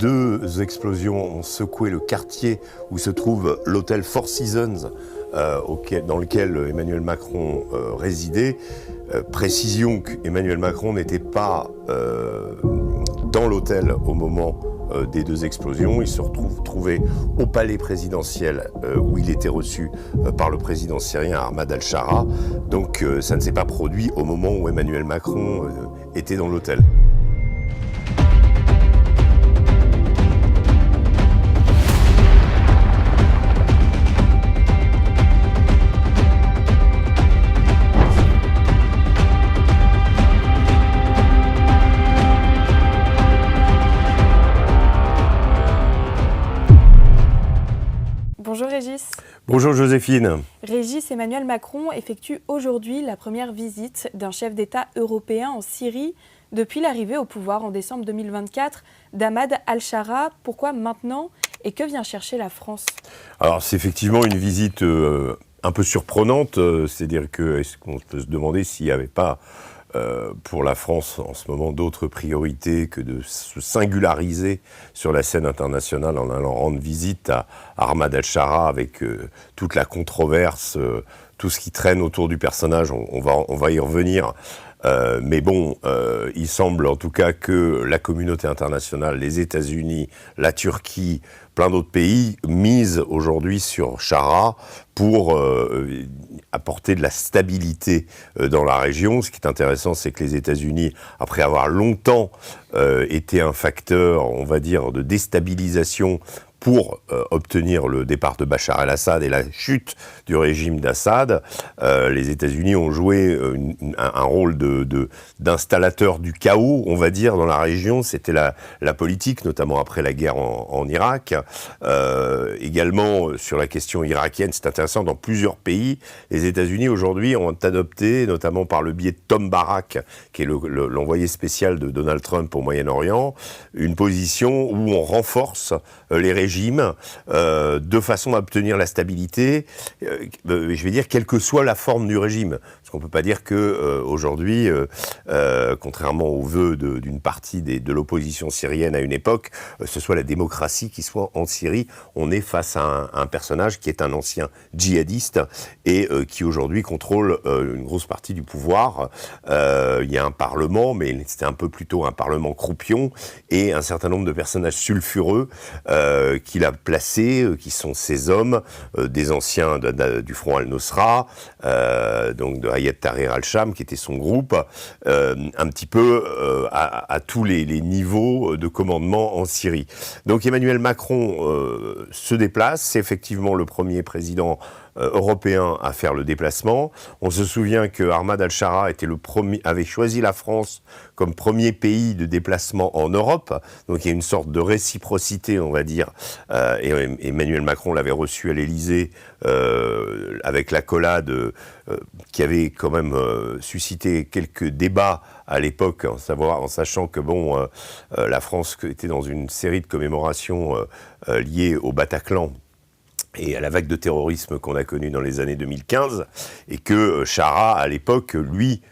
Deux explosions ont secoué le quartier où se trouve l'hôtel Four Seasons, dans lequel Emmanuel Macron résidait. Précision qu'Emmanuel Macron n'était pas dans l'hôtel au moment des deux explosions. Il se trouvait au palais présidentiel où il était reçu par le président syrien Ahmad al-Shara. Donc ça ne s'est pas produit au moment où Emmanuel Macron était dans l'hôtel. Bonjour Régis. Bonjour Joséphine. Régis, Emmanuel Macron effectue aujourd'hui la première visite d'un chef d'État européen en Syrie depuis l'arrivée au pouvoir en décembre 2024 d'Ahmad al-Shara. Pourquoi maintenant et que vient chercher la France? Alors c'est effectivement une visite un peu surprenante, c'est-à-dire qu'on peut se demander s'il n'y avait pas pour la France en ce moment d'autres priorités que de se singulariser sur la scène internationale en allant rendre visite à Ahmad al-Shara avec toute la controverse, tout ce qui traîne autour du personnage, on va y revenir. Mais bon, il semble en tout cas que la communauté internationale, les États-Unis, la Turquie, plein d'autres pays misent aujourd'hui sur Shara pour apporter de la stabilité dans la région. Ce qui est intéressant, c'est que les États-Unis, après avoir longtemps été un facteur, on va dire, de déstabilisation pour obtenir le départ de Bachar el-Assad et la chute du régime d'Assad, les États-Unis ont joué un rôle d'installateur du chaos, on va dire, dans la région. C'était la politique, notamment après la guerre en Irak. Également, sur la question irakienne, c'est intéressant, dans plusieurs pays, les États-Unis aujourd'hui ont adopté, notamment par le biais de Tom Barrack, qui est l'envoyé spécial de Donald Trump au Moyen-Orient, une position où on renforce les régimes de façon à obtenir la stabilité, je vais dire, quelle que soit la forme du régime. Parce qu'on ne peut pas dire qu'aujourd'hui, contrairement aux vœux d'une partie de l'opposition syrienne à une époque, ce soit la démocratie qui soit en Syrie. On est face à un personnage qui est un ancien djihadiste et qui aujourd'hui contrôle une grosse partie du pouvoir. Il y a un parlement, mais c'était un peu plutôt un parlement croupion, et un certain nombre de personnages sulfureux qu'il a placés, qui sont ces hommes, des anciens du Front al-Nosra, donc de Hayat Tahrir al-Sham, qui était son groupe, un petit peu à tous les niveaux de commandement en Syrie. Donc Emmanuel Macron se déplace, c'est effectivement le premier président européen à faire le déplacement. On se souvient que Ahmad al-Shara avait choisi la France comme premier pays de déplacement en Europe. Donc il y a une sorte de réciprocité, on va dire. Et Emmanuel Macron l'avait reçu à l'Élysée avec l'accolade qui avait quand même suscité quelques débats à l'époque, en sachant que la France était dans une série de commémorations liées au Bataclan et à la vague de terrorisme qu'on a connue dans les années 2015, et que Shara, à l'époque, lui,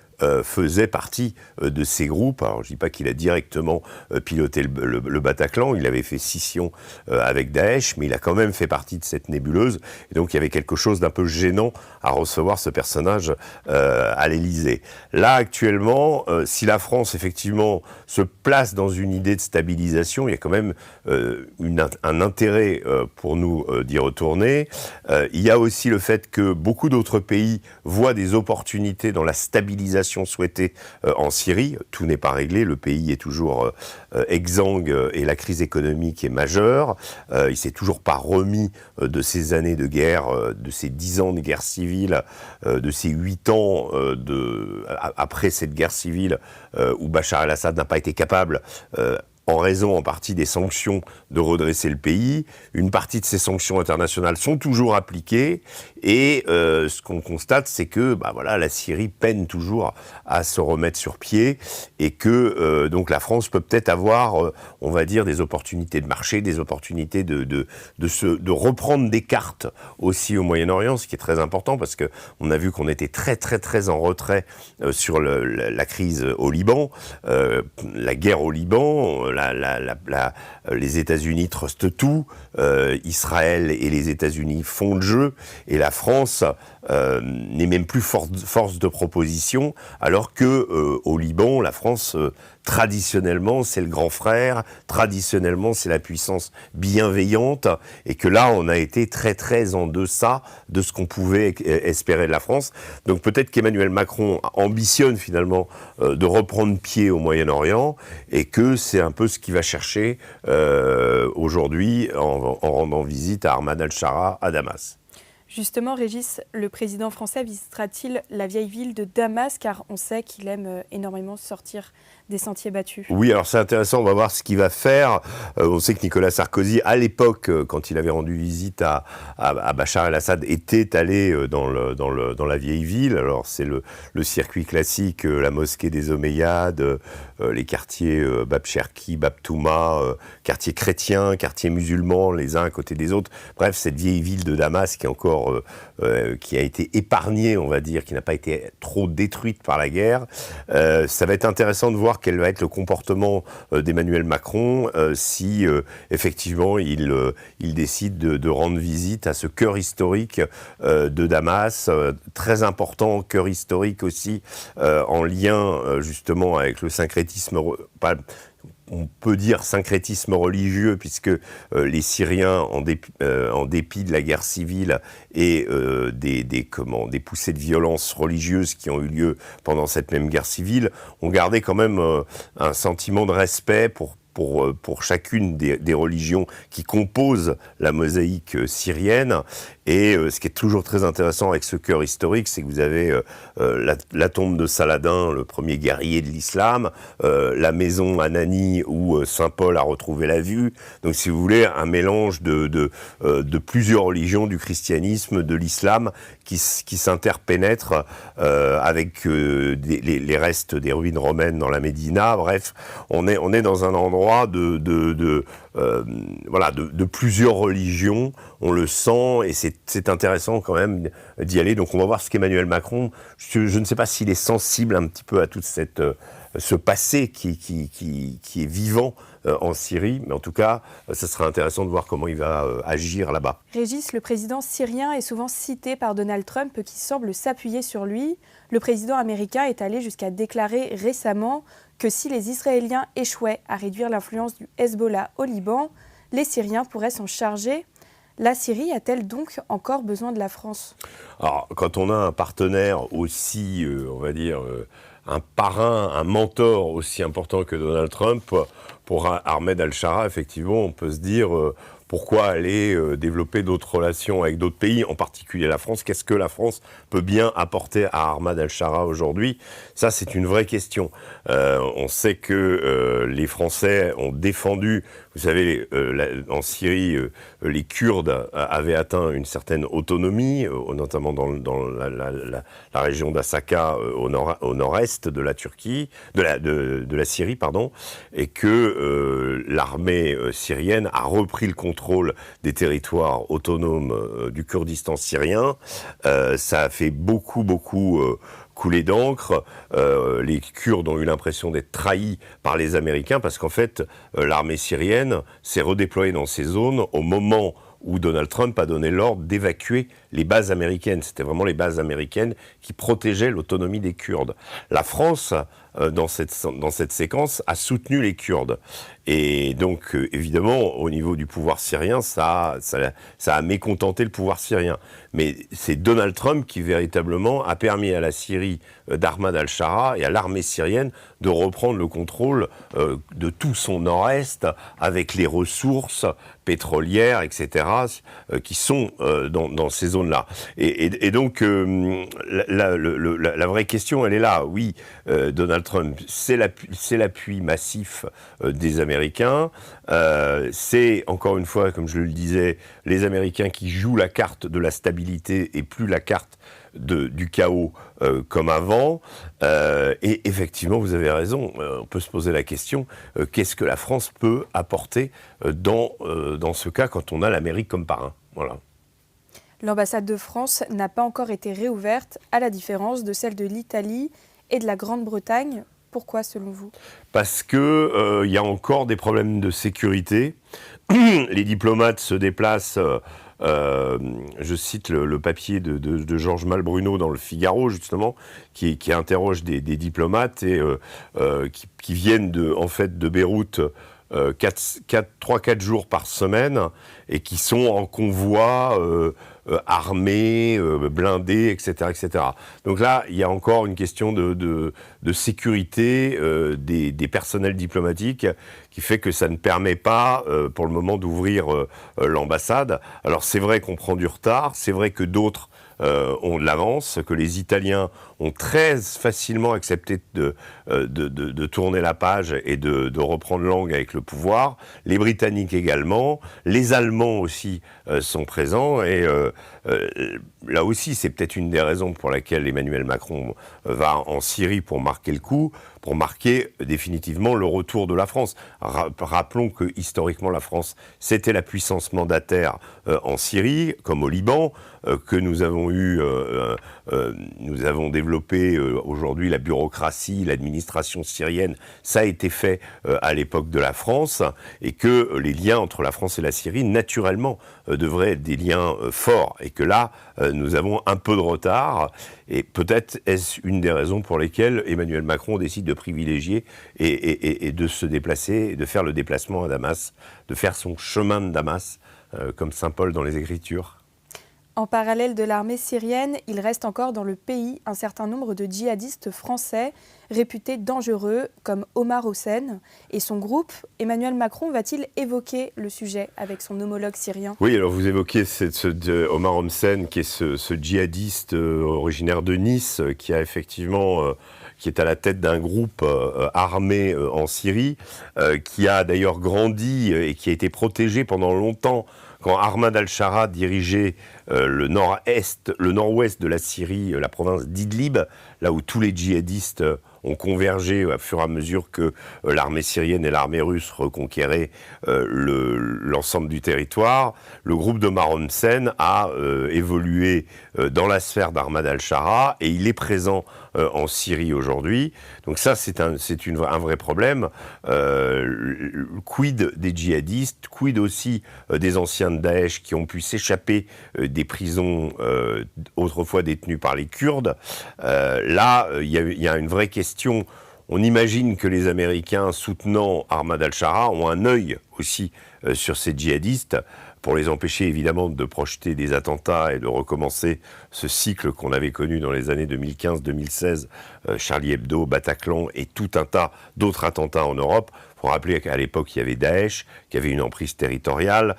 faisait partie de ces groupes. Alors je dis pas qu'il a directement piloté le Bataclan, il avait fait scission avec Daesh, mais il a quand même fait partie de cette nébuleuse, et donc il y avait quelque chose d'un peu gênant à recevoir ce personnage à l'Élysée. Là actuellement, si la France effectivement se place dans une idée de stabilisation, il y a quand même un intérêt pour nous d'y retourner. Il y a aussi le fait que beaucoup d'autres pays voient des opportunités dans la stabilisation souhaitée en Syrie. Tout n'est pas réglé, le pays est toujours exsangue et la crise économique est majeure. Il s'est toujours pas remis de ces années de guerre, de ces 10 ans de guerre civile, de ces 8 ans après cette guerre civile où Bachar el-Assad n'a pas été capable en raison en partie des sanctions, de redresser le pays. Une partie de ces sanctions internationales sont toujours appliquées, et ce qu'on constate, c'est que la Syrie peine toujours à se remettre sur pied, et que donc la France peut peut-être avoir, on va dire, des opportunités de marché, des opportunités de reprendre des cartes aussi au Moyen-Orient, ce qui est très important, parce que on a vu qu'on était très très très en retrait sur la crise au Liban, la guerre au Liban, les États-Unis trustent tout, Israël et les États-Unis font le jeu, et la France n'est même plus force de proposition, alors que au Liban, la France traditionnellement c'est le grand frère, traditionnellement c'est la puissance bienveillante, et que là on a été très très en deçà de ce qu'on pouvait espérer de la France. Donc peut-être qu'Emmanuel Macron ambitionne finalement de reprendre pied au Moyen-Orient, et que c'est un peu ce qu'il va chercher aujourd'hui en rendant visite à Ahmad al-Shara à Damas. Justement, Régis, le président français visitera-t-il la vieille ville de Damas, car on sait qu'il aime énormément sortir des sentiers battus? Oui, alors c'est intéressant, on va voir ce qu'il va faire. On sait que Nicolas Sarkozy, à l'époque, quand il avait rendu visite à Bachar el-Assad, était allé dans la vieille ville. Alors c'est le circuit classique, la mosquée des Omeyyades, les quartiers Bab Cherki, Bab Touma, quartiers chrétiens, quartiers musulmans, les uns à côté des autres. Bref, cette vieille ville de Damas qui est encore qui a été épargnée, on va dire, qui n'a pas été trop détruite par la guerre. Ça va être intéressant de voir quel va être le comportement d'Emmanuel Macron si effectivement il décide de rendre visite à ce cœur historique de Damas, très important, cœur historique aussi, en lien justement avec le syncrétisme, on peut dire syncrétisme religieux, puisque les Syriens, en dépit de la guerre civile et des poussées de violence religieuse qui ont eu lieu pendant cette même guerre civile, ont gardé quand même un sentiment de respect pour chacune des religions qui composent la mosaïque syrienne. Et ce qui est toujours très intéressant avec ce cœur historique, c'est que vous avez la tombe de Saladin, le premier guerrier de l'islam, la maison Anani où Saint Paul a retrouvé la vue. Donc si vous voulez, un mélange de plusieurs religions, du christianisme, de l'islam, qui s'interpénètrent avec les restes des ruines romaines dans la Médina. Bref, on est dans un endroit de plusieurs religions, on le sent, et c'est intéressant quand même d'y aller. Donc on va voir ce qu'Emmanuel Macron, je ne sais pas s'il est sensible un petit peu à tout ce passé qui est vivant en Syrie, mais en tout cas, ça sera intéressant de voir comment il va agir là-bas. Régis, le président syrien est souvent cité par Donald Trump qui semble s'appuyer sur lui. Le président américain est allé jusqu'à déclarer récemment que si les Israéliens échouaient à réduire l'influence du Hezbollah au Liban, les Syriens pourraient s'en charger. La Syrie a-t-elle donc encore besoin de la France? Alors, quand on a un partenaire aussi, on va dire, un parrain, un mentor aussi important que Donald Trump, pour Ahmed al-Shara, effectivement, on peut se dire pourquoi aller développer d'autres relations avec d'autres pays, en particulier la France. Qu'est-ce que la France peut bien apporter à Ahmed al-Shara aujourd'hui? Ça, c'est une vraie question. On sait que les Français ont défendu, vous savez, en Syrie, les Kurdes avaient atteint une certaine autonomie, notamment dans la région d'Asaka, au nord-est de la Turquie, de la Syrie, pardon, et que l'armée syrienne a repris le contrôle des territoires autonomes du Kurdistan syrien. Ça a fait beaucoup couler d'encre. Les Kurdes ont eu l'impression d'être trahis par les Américains parce qu'en fait, l'armée syrienne s'est redéployée dans ces zones au moment où Donald Trump a donné l'ordre d'évacuer les bases américaines. C'était vraiment les bases américaines qui protégeaient l'autonomie des Kurdes. La France, dans cette séquence, a soutenu les Kurdes. Et donc, évidemment, au niveau du pouvoir syrien, ça a mécontenté le pouvoir syrien. Mais c'est Donald Trump qui, véritablement, a permis à la Syrie d'Ahmad al-Shara et à l'armée syrienne de reprendre le contrôle de tout son nord-est, avec les ressources pétrolières, etc., qui sont dans ces zones-là. Et donc, la vraie question, elle est là. Oui, Donald Trump, c'est l'appui massif des Américains. C'est, encore une fois, comme je le disais, les Américains qui jouent la carte de la stabilité et plus la carte du chaos comme avant. Et effectivement, vous avez raison, on peut se poser la question, qu'est-ce que la France peut apporter dans ce cas quand on a l'Amérique comme parrain? Voilà. L'ambassade de France n'a pas encore été réouverte, à la différence de celle de l'Italie et de la Grande-Bretagne. Pourquoi, selon vous ? Parce que y a encore des problèmes de sécurité. Les diplomates se déplacent. Je cite le papier de Georges Malbruno dans le Figaro, justement, qui interroge des diplomates et qui viennent de Beyrouth 3-4 jours par semaine et qui sont en convoi armés, blindés, etc., etc. Donc là, il y a encore une question de sécurité des personnels diplomatiques qui fait que ça ne permet pas, pour le moment, d'ouvrir l'ambassade. Alors c'est vrai qu'on prend du retard, c'est vrai que d'autres ont de l'avance, que les Italiens ont très facilement accepté de tourner la page et de reprendre langue avec le pouvoir. Les Britanniques également, les Allemands aussi sont présents et là aussi c'est peut-être une des raisons pour laquelle Emmanuel Macron va en Syrie pour marquer le coup, pour marquer définitivement le retour de la France. Rappelons que historiquement la France c'était la puissance mandataire en Syrie comme au Liban, que nous avons développé aujourd'hui la bureaucratie, l'administration syrienne, ça a été fait à l'époque de la France, et que les liens entre la France et la Syrie, naturellement, devraient être des liens forts, et que là, nous avons un peu de retard, et peut-être est-ce une des raisons pour lesquelles Emmanuel Macron décide de privilégier et de se déplacer, de faire le déplacement à Damas, de faire son chemin de Damas, comme saint Paul dans les Écritures. En parallèle de l'armée syrienne, il reste encore dans le pays un certain nombre de djihadistes français réputés dangereux, comme Omar Hossein et son groupe. Emmanuel Macron va-t-il évoquer le sujet avec son homologue syrien ? Oui, alors vous évoquez Omar Hossein, qui est ce djihadiste originaire de Nice, qui a effectivement... qui est à la tête d'un groupe armé en Syrie, qui a d'ailleurs grandi et qui a été protégé pendant longtemps quand Ahmad al-Shara dirigeait le nord-ouest de la Syrie, la province d'Idlib, là où tous les djihadistes ont convergé au fur et à mesure que l'armée syrienne et l'armée russe reconquéraient l'ensemble du territoire. Le groupe d'Omar Hossein a évolué dans la sphère d'Ahmad al-Shara et il est présent en Syrie aujourd'hui. Donc ça, c'est un vrai problème. Quid des djihadistes, quid aussi des anciens de Daesh qui ont pu s'échapper des prisons autrefois détenues par les Kurdes. Là, il y a une vraie question. On imagine que les Américains soutenant Ahmad al-Shara ont un œil aussi sur ces djihadistes pour les empêcher évidemment de projeter des attentats et de recommencer ce cycle qu'on avait connu dans les années 2015-2016, Charlie Hebdo, Bataclan et tout un tas d'autres attentats en Europe. Il faut rappeler qu'à l'époque, il y avait Daesh, qui avait une emprise territoriale,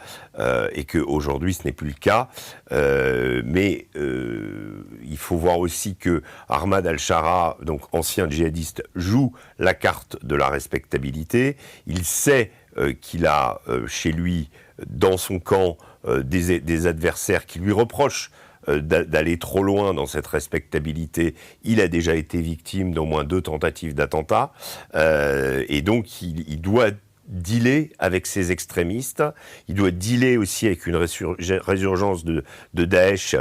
et qu'aujourd'hui, ce n'est plus le cas. Mais il faut voir aussi que Ahmad al-Shara, donc ancien djihadiste, joue la carte de la respectabilité. Il sait qu'il a chez lui, dans son camp, des adversaires qui lui reprochent d'aller trop loin dans cette respectabilité. Il a déjà été victime d'au moins 2 tentatives d'attentat, et donc il doit dealer avec ces extrémistes, il doit dealer aussi avec une résurgence de Daesh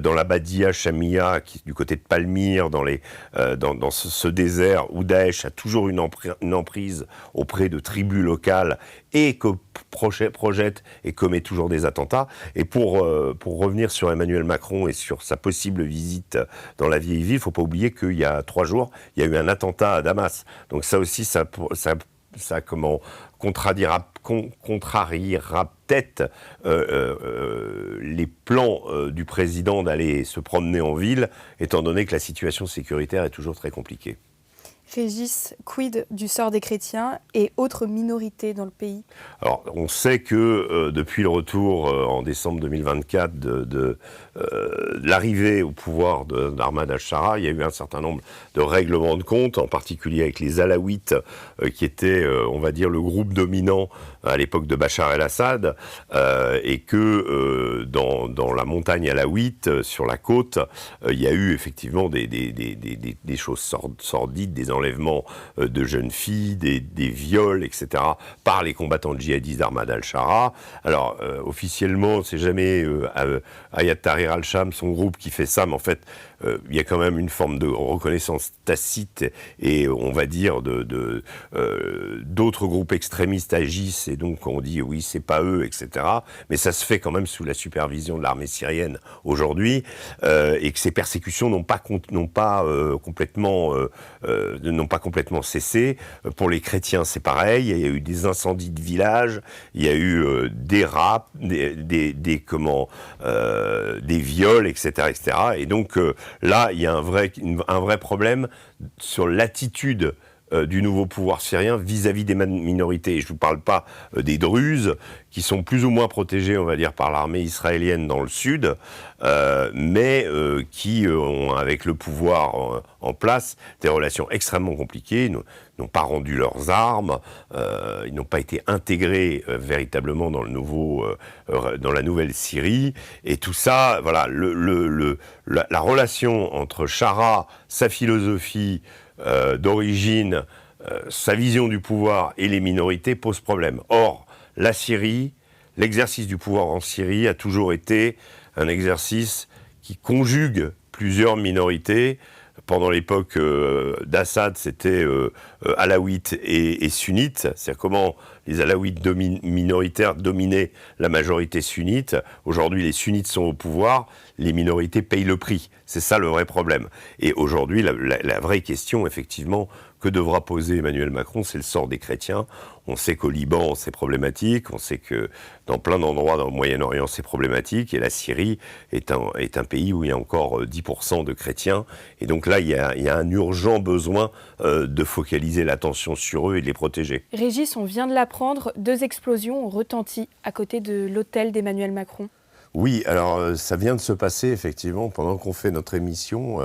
dans la Badia Shamia, du côté de Palmyre, dans ce désert où Daesh a toujours une emprise auprès de tribus locales et que projette et commet toujours des attentats. Et pour revenir sur Emmanuel Macron et sur sa possible visite dans la vieille ville, il ne faut pas oublier qu'il y a 3 jours, il y a eu un attentat à Damas. Donc ça aussi, ça contrariera peut-être les plans du président d'aller se promener en ville, étant donné que la situation sécuritaire est toujours très compliquée. Régis, quid du sort des chrétiens et autres minorités dans le pays ? Alors, on sait que depuis le retour en décembre 2024 de l'arrivée au pouvoir d'Ahmad al-Shara, il y a eu un certain nombre de règlements de compte, en particulier avec les Alaouites, qui étaient, on va dire, le groupe dominant à l'époque de Bachar el-Assad, et que dans la montagne alaouite, sur la côte, il y a eu effectivement des choses sordides, des enlèvements de jeunes filles, des viols, etc., par les combattants djihadistes d'Ahmad al-Shara. Alors, officiellement, c'est jamais Hayat Tahrir al-Sham, son groupe, qui fait ça, mais en fait, il y a quand même une forme de reconnaissance tacite et, on va dire, d'autres groupes extrémistes agissent, et donc on dit oui, c'est pas eux, etc. Mais ça se fait quand même sous la supervision de l'armée syrienne aujourd'hui, et que ces persécutions n'ont pas complètement cessé. Pour les chrétiens, c'est pareil. Il y a eu des incendies de villages, il y a eu des rapts, des viols, etc., etc. Et donc là, il y a un vrai problème sur l'attitude du nouveau pouvoir syrien vis-à-vis des minorités. Et je ne vous parle pas des Druzes, qui sont plus ou moins protégés, on va dire, par l'armée israélienne dans le sud, mais qui ont, avec le pouvoir en place, des relations extrêmement compliquées, n'ont pas rendu leurs armes, ils n'ont pas été intégrés véritablement dans dans la nouvelle Syrie. Et tout ça, voilà, la relation entre Shara, sa philosophie d'origine, sa vision du pouvoir et les minorités pose problème. Or, la Syrie, l'exercice du pouvoir en Syrie a toujours été un exercice qui conjugue plusieurs minorités. Pendant l'époque d'Assad, c'était alaouites et sunnites. C'est-à-dire comment les alaouites minoritaires dominaient la majorité sunnite. Aujourd'hui, les sunnites sont au pouvoir, les minorités payent le prix. C'est ça le vrai problème. Et aujourd'hui, la vraie question, effectivement, que devra poser Emmanuel Macron, c'est le sort des chrétiens. On sait qu'au Liban, c'est problématique. On sait que dans plein d'endroits dans le Moyen-Orient, c'est problématique. Et la Syrie est un pays où il y a encore 10% de chrétiens. Et donc là, il y a un urgent besoin de focaliser l'attention sur eux et de les protéger. Régis, on vient de l'apprendre, 2 explosions ont retenti à côté de l'hôtel d'Emmanuel Macron. Oui, alors ça vient de se passer, effectivement, pendant qu'on fait notre émission.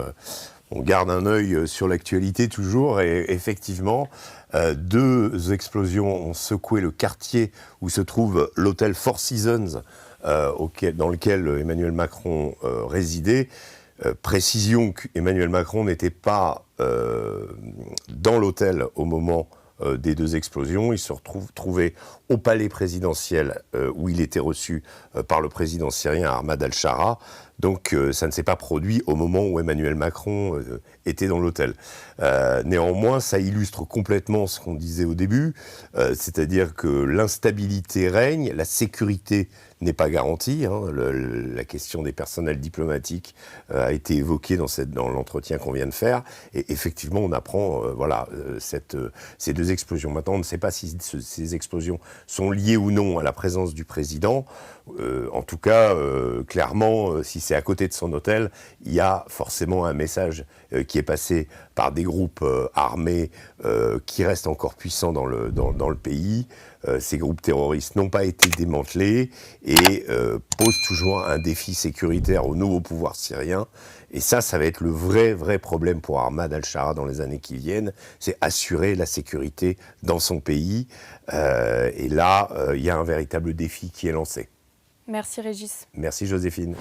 On garde un œil sur l'actualité toujours, et effectivement, 2 explosions ont secoué le quartier où se trouve l'hôtel Four Seasons, dans lequel Emmanuel Macron résidait. Précision qu'Emmanuel Macron n'était pas dans l'hôtel au moment des 2 explosions. Il se trouvait au palais présidentiel où il était reçu par le président syrien Ahmad al-Shara. Donc ça ne s'est pas produit au moment où Emmanuel Macron était dans l'hôtel. Néanmoins, ça illustre complètement ce qu'on disait au début, c'est-à-dire que l'instabilité règne, la sécurité n'est pas garantie. La question des personnels diplomatiques a été évoquée dans l'entretien qu'on vient de faire. Et effectivement, on apprend ces 2 explosions. Maintenant, on ne sait pas si ces explosions sont liées ou non à la présence du président. En tout cas, clairement, si c'est à côté de son hôtel, il y a forcément un message qui est passé par des groupes armés qui restent encore puissants dans le pays. Ces groupes terroristes n'ont pas été démantelés et posent toujours un défi sécuritaire au nouveau pouvoir syrien. Et ça va être le vrai problème pour Ahmad al-Shara dans les années qui viennent, c'est assurer la sécurité dans son pays. Et là, il y a un véritable défi qui est lancé. Merci Régis. Merci Joséphine.